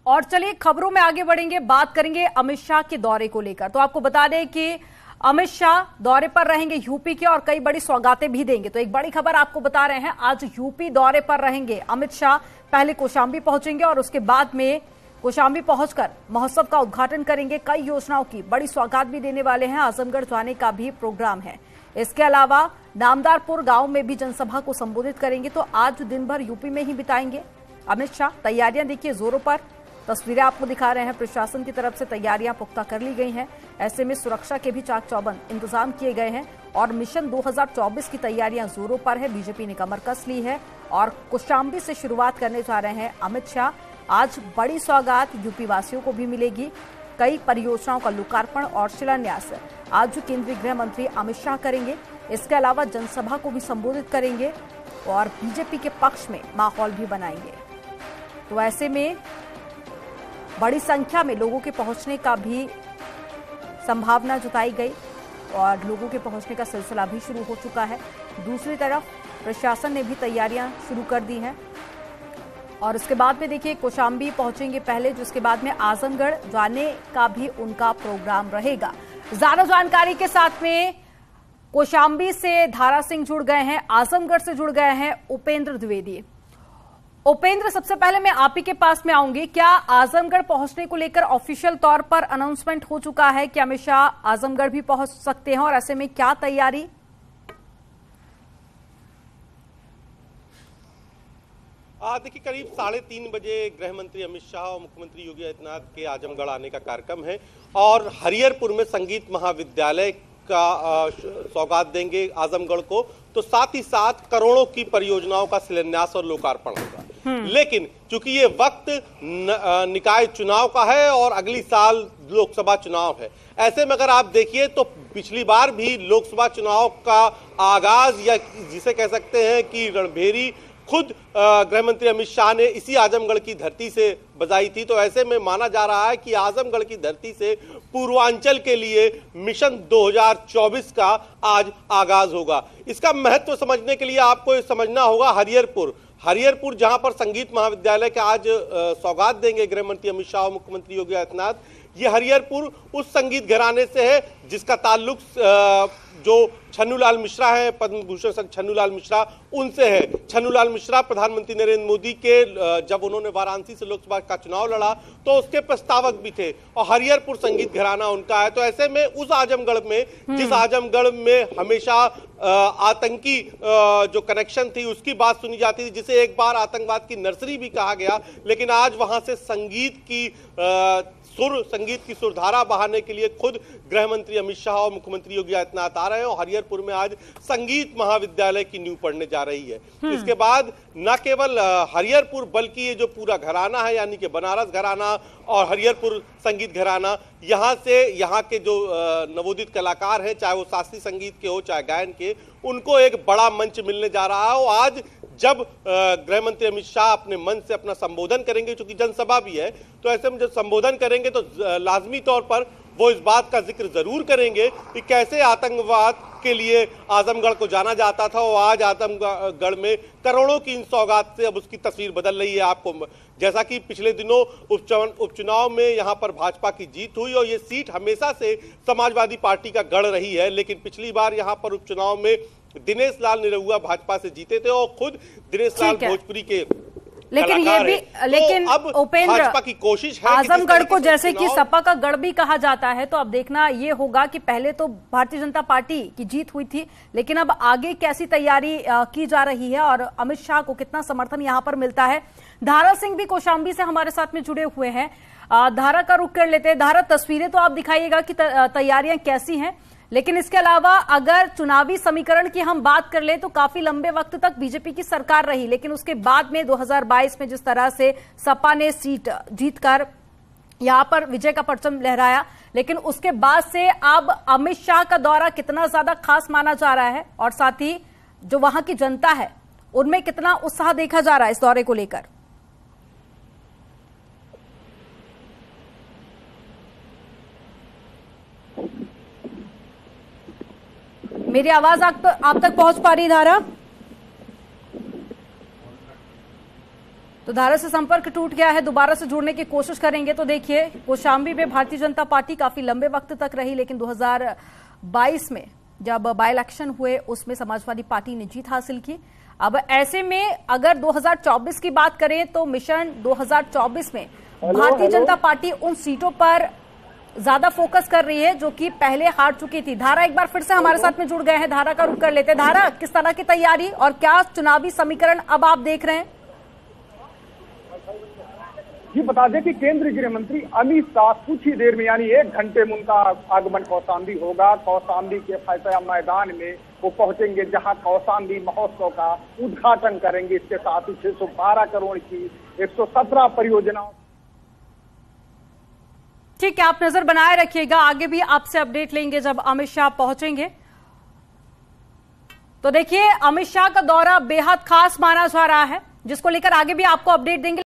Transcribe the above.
और चलिए खबरों में आगे बढ़ेंगे, बात करेंगे अमित शाह के दौरे को लेकर। तो आपको बता दें कि अमित शाह दौरे पर रहेंगे यूपी के और कई बड़ी सौगातें भी देंगे। तो एक बड़ी खबर आपको बता रहे हैं, आज यूपी दौरे पर रहेंगे अमित शाह। पहले कौशाम्बी पहुंचेंगे और उसके बाद में कौशाम्बी पहुंचकर महोत्सव का उद्घाटन करेंगे। कई योजनाओं की बड़ी सौगात भी देने वाले हैं। आजमगढ़ जाने का भी प्रोग्राम है। इसके अलावा नामदारपुर गांव में भी जनसभा को संबोधित करेंगे। तो आज दिन भर यूपी में ही बिताएंगे अमित शाह। तैयारियां देखिए जोरों पर, तस्वीरें आपको दिखा रहे हैं। प्रशासन की तरफ से तैयारियां पुख्ता कर ली गई हैं। ऐसे में सुरक्षा के भी चाक चौबंद इंतजाम किए गए हैं और मिशन 2024 की तैयारियां जोरों पर है। बीजेपी ने कमर कस ली है और कौशाम्बी से शुरुआत करने जा रहे हैं अमित शाह। आज बड़ी सौगात यूपी वासियों को भी मिलेगी। कई परियोजनाओं का लोकार्पण और शिलान्यास आज केंद्रीय गृह मंत्री अमित शाह करेंगे। इसके अलावा जनसभा को भी संबोधित करेंगे और बीजेपी के पक्ष में माहौल भी बनाएंगे। तो ऐसे में बड़ी संख्या में लोगों के पहुंचने का भी संभावना जताई गई और लोगों के पहुंचने का सिलसिला भी शुरू हो चुका है। दूसरी तरफ प्रशासन ने भी तैयारियां शुरू कर दी हैं और इसके बाद में देखिए कौशाम्बी पहुंचेंगे पहले, जिसके बाद में आजमगढ़ जाने का भी उनका प्रोग्राम रहेगा। ज्यादा जानकारी के साथ में कौशाम्बी से धारा सिंह जुड़ गए हैं, आजमगढ़ से जुड़ गए हैं उपेंद्र द्विवेदी। उपेंद्र, सबसे पहले मैं आप ही के पास में आऊंगी। क्या आजमगढ़ पहुंचने को लेकर ऑफिशियल तौर पर अनाउंसमेंट हो चुका है कि अमित शाह आजमगढ़ भी पहुंच सकते हैं और ऐसे में क्या तैयारी? देखिए, करीब 3:30 बजे गृह मंत्री अमित शाह और मुख्यमंत्री योगी आदित्यनाथ के आजमगढ़ आने का कार्यक्रम है और हरिहरपुर में संगीत महाविद्यालय का सौगात देंगे आजमगढ़ को। तो साथ ही साथ करोड़ों की परियोजनाओं का शिलान्यास और लोकार्पण होगा। लेकिन चूंकि ये वक्त निकाय चुनाव का है और अगली साल लोकसभा चुनाव है, ऐसे में अगर आप देखिए तो पिछली बार भी लोकसभा चुनाव का आगाज या जिसे कह सकते हैं कि रणभेरी खुद गृह मंत्री अमित शाह ने इसी आजमगढ़ की धरती से बजाई थी। तो ऐसे में माना जा रहा है कि आजमगढ़ की धरती से पूर्वांचल के लिए मिशन 2024 का आज आगाज होगा। इसका महत्व समझने के लिए आपको समझना होगा हरिहरपुर जहां पर संगीत महाविद्यालय के आज सौगात देंगे गृह मंत्री अमित शाह और मुख्यमंत्री योगी आदित्यनाथ। ये हरिहरपुर उस संगीत घराने से है जिसका ताल्लुक जो छन्नूलाल मिश्रा है, पद्म भूषण छन्नूलाल मिश्रा, उनसे है। छन्नूलाल मिश्रा प्रधानमंत्री नरेंद्र मोदी के जब उन्होंने वाराणसी से लोकसभा का चुनाव लड़ा तो उसके प्रस्तावक भी थे और हरिहरपुर संगीत घराना उनका है। तो ऐसे में उस आजमगढ़ में, जिस आजमगढ़ में हमेशा आतंकी जो कनेक्शन थी उसकी बात सुनी जाती थी, जिसे एक बार आतंकवाद की नर्सरी भी कहा गया, लेकिन आज वहां से संगीत की सुरधारा बहाने के लिए खुद गृह मंत्री अमित शाह और मुख्यमंत्री योगी आदित्यनाथ आ रहे हैं और हरिहरपुर में आज संगीत महाविद्यालय की नींव पड़ने जा रही है। इसके बाद न केवल हरिहरपुर बल्कि ये जो पूरा घराना है यानी कि बनारस घराना और हरिहरपुर संगीत घराना, यहाँ से यहाँ के जो नवोदित कलाकार हैं, चाहे वो शास्त्रीय संगीत के हो चाहे गायन के, उनको एक बड़ा मंच मिलने जा रहा है। और आज जब गृह मंत्री अमित शाह अपने मंच से अपना संबोधन करेंगे, चूंकि जनसभा भी है, तो ऐसे में जब संबोधन करेंगे तो लाजमी तौर पर वो इस बात का जिक्र जरूर करेंगे कि कैसे आतंकवाद के लिए आजमगढ़ को जाना जाता था और आज आजमगढ़ में करोड़ों की इन सौगात से अब उसकी तस्वीर बदल रही है। आपको जैसा कि पिछले दिनों उपचुनाव में यहाँ पर भाजपा की जीत हुई और ये सीट हमेशा से समाजवादी पार्टी का गढ़ रही है, लेकिन पिछली बार यहाँ पर उपचुनाव में दिनेश लाल निरहुआ भाजपा से जीते थे और खुद दिनेश लाल भोजपुरी के लेकिन ये भी लेकिन तो अब उपेंद्र, भाजपा की कोशिश है आजमगढ़ को जैसे कि सपा का गढ़ भी कहा जाता है, तो अब देखना ये होगा कि पहले तो भारतीय जनता पार्टी की जीत हुई थी, लेकिन अब आगे कैसी तैयारी की जा रही है और अमित शाह को कितना समर्थन यहां पर मिलता है। धारा सिंह भी कौशाम्बी से हमारे साथ में जुड़े हुए हैं। धारा का रुख कर लेते हैं। धारा, तस्वीरें तो आप दिखाइएगा कि तैयारियां कैसी हैं, लेकिन इसके अलावा अगर चुनावी समीकरण की हम बात कर ले तो काफी लंबे वक्त तक बीजेपी की सरकार रही, लेकिन उसके बाद में 2022 में जिस तरह से सपा ने सीट जीतकर यहां पर विजय का परचम लहराया, लेकिन उसके बाद से अब अमित शाह का दौरा कितना ज्यादा खास माना जा रहा है और साथ ही जो वहां की जनता है उनमें कितना उत्साह देखा जा रहा है इस दौरे को लेकर? मेरी आवाज आप तक पहुंच पा रही? धारा, तो धारा से संपर्क टूट गया है, दोबारा से जुड़ने की कोशिश करेंगे। तो देखिए, कौशाम्बी में भारतीय जनता पार्टी काफी लंबे वक्त तक रही, लेकिन 2022 में जब बाय इलेक्शन हुए उसमें समाजवादी पार्टी ने जीत हासिल की। अब ऐसे में अगर 2024 की बात करें तो मिशन 2024 में भारतीय जनता पार्टी उन सीटों पर ज्यादा फोकस कर रही है जो कि पहले हार चुकी थी। धारा एक बार फिर से हमारे साथ में जुड़ गए हैं, धारा का रुख कर लेते हैं। धारा, किस तरह की तैयारी और क्या चुनावी समीकरण अब आप देख रहे हैं? जी बता दें कि केंद्रीय गृह मंत्री अमित शाह कुछ ही देर में यानी 1 घंटे में उनका आगमन कौशाम्बी होगा। कौशाम्बी के फैसला मैदान में वो पहुंचेंगे, जहां कौशाम्बी महोत्सव का उद्घाटन करेंगे। इसके साथ ही 612 करोड़ की 117 परियोजनाओं। ठीक है, आप नजर बनाए रखिएगा, आगे भी आपसे अपडेट लेंगे जब अमित शाह पहुंचेंगे। तो देखिए, अमित शाह का दौरा बेहद खास माना जा रहा है, जिसको लेकर आगे भी आपको अपडेट देंगे।